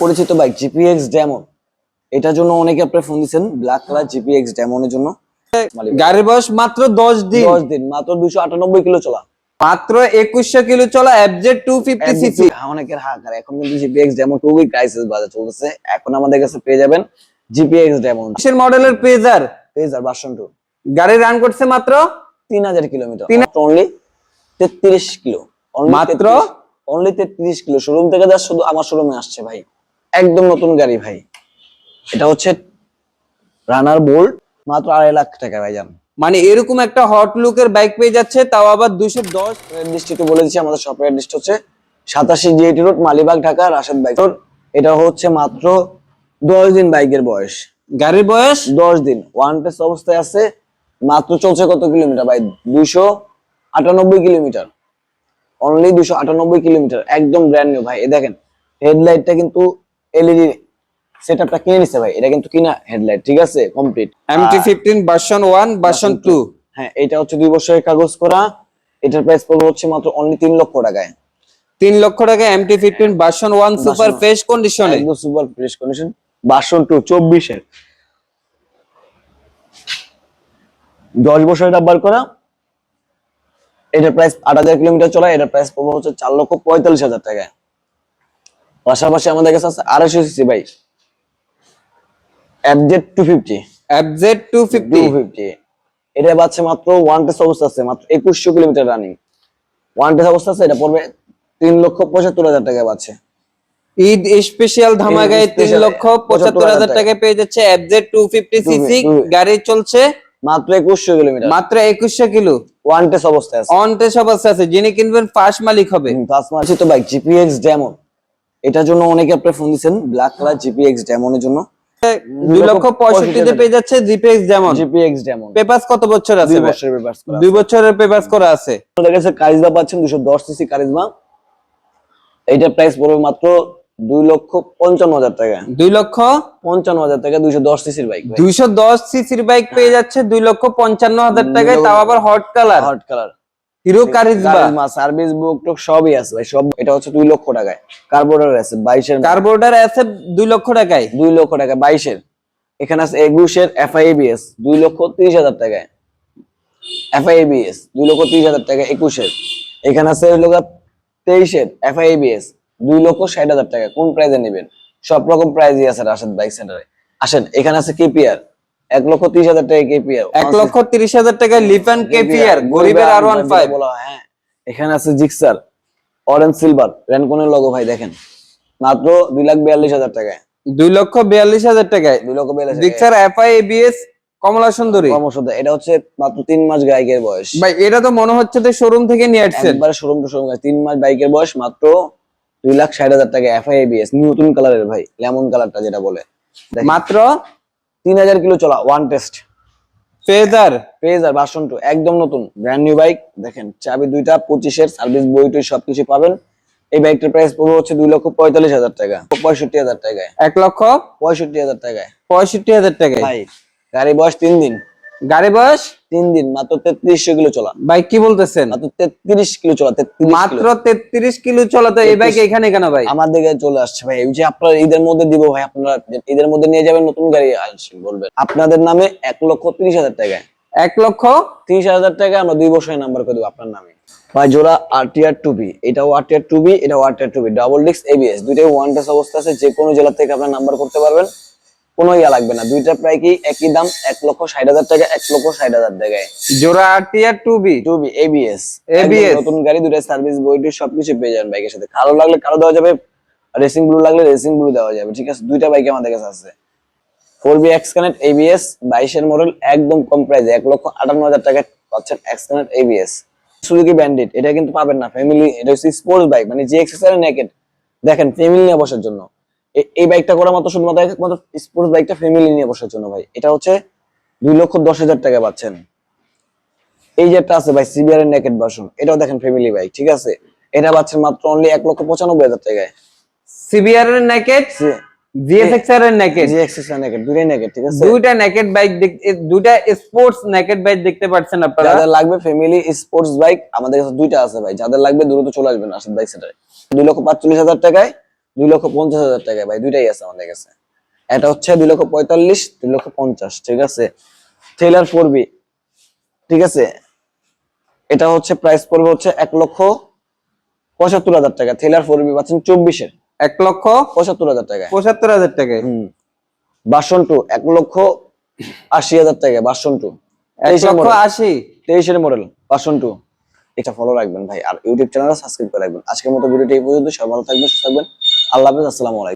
পরিচিত bike GPX demon, এটার জন্য অনেকে আপনি ফোন দিচ্ছেন, ব্ল্যাক কালার জিপিএক্স ডেমনের জন্য। গাড়ির বয়স মাত্র 10 দিন। 10 দিন, মাত্র 298 কিলো চলা, মাত্র 2100 কিলো চলা এফজেড 250 সিসি। অনেকের হাকার এখন কিন্তু জিপিএক্স ডেমন খুবই ক্রাইসিস বাজার চলতেছে। এখন আমাদের কাছে পেয়ে যাবেন জিপিএক্স ডেমন কিসের মডেলের পেজার ভার্সন 2। গাড়ি রান করছে মাত্র 3000 কিলোমিটার, অনলি 33 কিলো, মাত্র অনলি 33 কিলো। শোরুম থেকে যা শুধু আমার শোরুমে আসছে ভাই, একদম নতুন গাড়ি ভাই। এটা হচ্ছে রানার বোল্ট, মাত্র 2.5 লাখ টাকা ভাই। জান মানে এরকম একটা হট লুকের বাইক পেয়ে যাচ্ছে, তাও আবার 210। ডিস্ট্রিক্টে বলে দিচ্ছি, আমাদের শপের ডিস্ট্রিক্ট হচ্ছে 87 GIT road, Malibagh, Dhaka, Rashed bike. এটা হচ্ছে মাত্র 10 দিন বাইকের বয়স। গাড়ির বয়স 10 দিন, ওয়ান টেস্ট অবস্থায় আছে। মাত্র চলছে কত কিলোমিটার ভাই? 298 কিলোমিটার, অনলি 298 কিলোমিটার, একদম ব্র্যান্ড নিউ ভাই। দেখেন হেডলাইটটা কিন্তু এলইডি সেটআপটা কিনে নিছে ভাই, এটা কিন্তু কিনা হেডলাইট, ঠিক আছে, কমপ্লিট। MT-15 version 1 version 2। হ্যাঁ, এটা হচ্ছে 2 বছরের কাগজ করা। এটার প্রাইস পড়বে হচ্ছে মাত্র অনলি 3 লক্ষ টাকায়। 3 লক্ষ টাকা MT-15 ভার্সন 1 সুপার ফ্রেশ কন্ডিশনে, একদম সুপার ফ্রেশ কন্ডিশন, ভার্সন 2 24 এর 10 বছরের নাম্বার করা। এটার প্রাইস 8000 কিলোমিটার চলা। এটার প্রাইস পড়বে হচ্ছে 4,45,000 টাকায়। পাশাপাশি আমাদের কাছে আছে 250 সিসি বাইক এফজেড 250। এফজেড 250 এটা বাচ্চা মাত্র ওয়ান টেস্ট অবস্থা আছে, মাত্র 2100 কিলোমিটার রানিং ওয়ান টেস্ট অবস্থা আছে। এটা পড়বে 3,75,000 টাকায় বাচ্চা। ঈদ স্পেশাল ধামাকায় 3,75,000 টাকায় পেয়ে যাচ্ছে এফজেড 250 সিসি। গাড়ি চলছে মাত্র 2100 কিলোমিটার, মাত্র 2100 কিলো, ওয়ান টেস্ট অবস্থায় আছে। অন টেস্ট অবস্থা আছে। যিনি কিনবেন ফার্স্ট মালিক হবে। ফার্স্ট মালিক তো বাইক জিপিএক্স ডেমন, এটার জন্য অনেকে আপনি ফোন দিচ্ছেন, ব্ল্যাক কালার জিপিএক্স ডেমনের জন্য। 2,65,000 তে পেয়ে যাচ্ছে GPX Demon. GPX Demon papers কত বছর আছে? 2 বছরের পেপারস করা। 2 বছরের পেপারস করা আছে। আমাদের কাছে কারিজমা পাচ্ছেন 210 সিসি কারিজমা। এইটার প্রাইস পড়বে মাত্র 2,55,000 টাকা। 2,55,000 টাকা 210 সিসির বাইক। 210 সিসির বাইক পেয়ে যাচ্ছে 2,55,000 টাকায়, তাও আবার hot colour. Hot colour Hero Karizma, service book টুক সবই আছে ভাই, সব। এটা হচ্ছে 2 লক্ষ টাকায়। কার্বোরেটর আছে 22 এর, কার্বোরেটর আছে 2 লক্ষ টাকায়। 2 লক্ষ টাকা 22 এর। এখানে আছে 21 এর FIABS 2,30,000 টাকায়। FIABS 2,30,000 টাকা 21 এর। এখানে আছে 23 এর FIABS 2,60,000 টাকা। কোন প্রাইজে নেবেন? সব রকম প্রাইজই আছে রাশেদ বাইক সেন্টারে। আসেন, এখানে আছে কেপিআর 1,30,000 টাকা কেপিআর। 1,30,000 টাকায় লিফান কেপিআর গরিবের R15 বলা হয়। হ্যাঁ, এখানে আছে জিক্সার অরেঞ্জ সিলভার রেনকনের লোগো ভাই, দেখেন মাত্র 2,42,000 টাকায়। 2,42,000 টাকায় 2,42,000 জিক্সার FIABS কমলা সুন্দরী। এটা হচ্ছে মাত্র 3 মাস বাইকের বয়স ভাই। এটা তো মনে হচ্ছে যে শোরুম থেকে নিয়ে আসছেন, একবারে শোরুম টু শোরুম। 3 মাস বাইকের বয়স, মাত্র 2,60,000 টাকা। FIABS নতুন কালারের ভাই, লেমন কালারটা যেটা বলে। মাত্র 3000 কিলো চলা, ওয়ান টেস্ট ফেজার ভার্সন 2, একদম নতুন ব্র্যান্ড নিউ বাইক। দেখেন চাবি দুইটা, 25 এর সার্ভিস বই টই সবকিছু পাবেন। এই বাইকটার প্রাইস পড়বে হচ্ছে 2,45,000 টাকা। 65,000 টাকায়। 1,65,000 টাকায় 65,000 টাকায় ভাই। গাড়ি বয়স 3 দিন, গাড়ি বয়স 3 দিন, মাত্র 3300 কিলো চলা। ভাই কি বলতেছেন? মাত্র 33 কিলো চলা, 33 মাত্র 33 কিলো চলা। তো এই বাইক এখানে কেন ভাই? আমার দিকে চলে আসছে ভাই। এই যে আপনারা ঈদের মধ্যে দিব ভাই, আপনারা ঈদের মধ্যে নিয়ে যাবেন, নতুন গাড়ি আসবেন বলবেন, আপনাদের নামে 1,30,000 টাকায়। 1,30,000 টাকা আমরা 2 বছরের নাম্বার করে দেব আপনার নামে ভাই। জোড়া RTR 2B, এটাও RTR 2B, এটাও RTR 2B, double disc ABS, দুইটাই ওয়ান টেস্ট অবস্থা আছে। যে কোনো জেলা থেকে আপনার নাম্বার করতে পারবেন, কোনো ইয়া লাগবে না। দুইটা প্রায় কি একই দাম, 1,60,000 টাকা, 1,60,000 টাকায়। জোড়া RTR 2B ABS নতুন গাড়ি, দুইটা সার্ভিস বইটি সবকিছু পেয়ে যাবেন বাইকের সাথে। কালো লাগলে কালো দেওয়া যাবে, রেসিং ব্লু লাগলে রেসিং ব্লু দেওয়া যাবে, ঠিক আছে। দুইটা বাইক আমাদের কাছে আছে। 4B Xconnect ABS 22 এর মডেল, একদম কম প্রাইসে 1,58,000 টাকায় পাচ্ছেন Xconnect ABS। সুজুকি ব্যান্ডিট, এটা কিন্তু পাবেন না ফ্যামিলি, এটা হচ্ছে স্পোর্টস বাইক, মানে GXSR নেকেড। দেখেন ফ্যামিলি নিয়ে বসার জন্য এই বাইকটা করা মাত্র, শুধুমাত্র একমাত্র স্পোর্টস বাইকটা ফ্যামিলি নিয়ে বসার জন্য ভাই। এটা হচ্ছে 2,10,000 টাকা পাচ্ছেন। এই যে একটা আছে ভাই CBR এর নেকেড ভার্সন, এটাও দেখেন ফ্যামিলি বাইক, ঠিক আছে। এটা পাচ্ছেন মাত্র অনলি 1,95,000 টাকায়। CBR এর নেকেড, GSXR এর নেকেড, দুইটাই নেকেড, ঠিক আছে। দুইটা নেকেড বাইক, দুইটা স্পোর্টস নেকেড বাইক দেখতে পাচ্ছেন আপনারা। যাদের লাগবে ফ্যামিলি স্পোর্টস বাইক, আমাদের কাছে দুইটা আছে ভাই। যাদের লাগবে দ্রুত চলে আসবেন রাশেদ বাইক সেন্টারে। 2,45,000 টাকায় 2,50,000 টাকায় ভাই, দুইটাই আছে আমাদের কাছে। এটা হচ্ছে 2,45,000, 2,50,000, ঠিক আছে। থ্রিলার 4B, ঠিক আছে, এটা হচ্ছে প্রাইস পড়বে হচ্ছে 1,75,000 টাকা। থ্রিলার 4B পাচ্ছেন 24-এর 1,75,000 টাকায়। 75,000 টাকায়। ভার্সন 2 1,80,000 টাকায়। ভার্সন 2 1,80,000 23-এর মডেল ভার্সন 2। এটা ফলো রাখবেন ভাই, আর ইউটিউব চ্যানেলটা সাবস্ক্রাইব করে রাখবেন। আজকের মতো ভিডিওটি এই পর্যন্ত। সবাই ভালো থাকবেন, সুস্থ থাকবেন। আল্লাহ হাফেজ, আসসালামু আলাইকুম।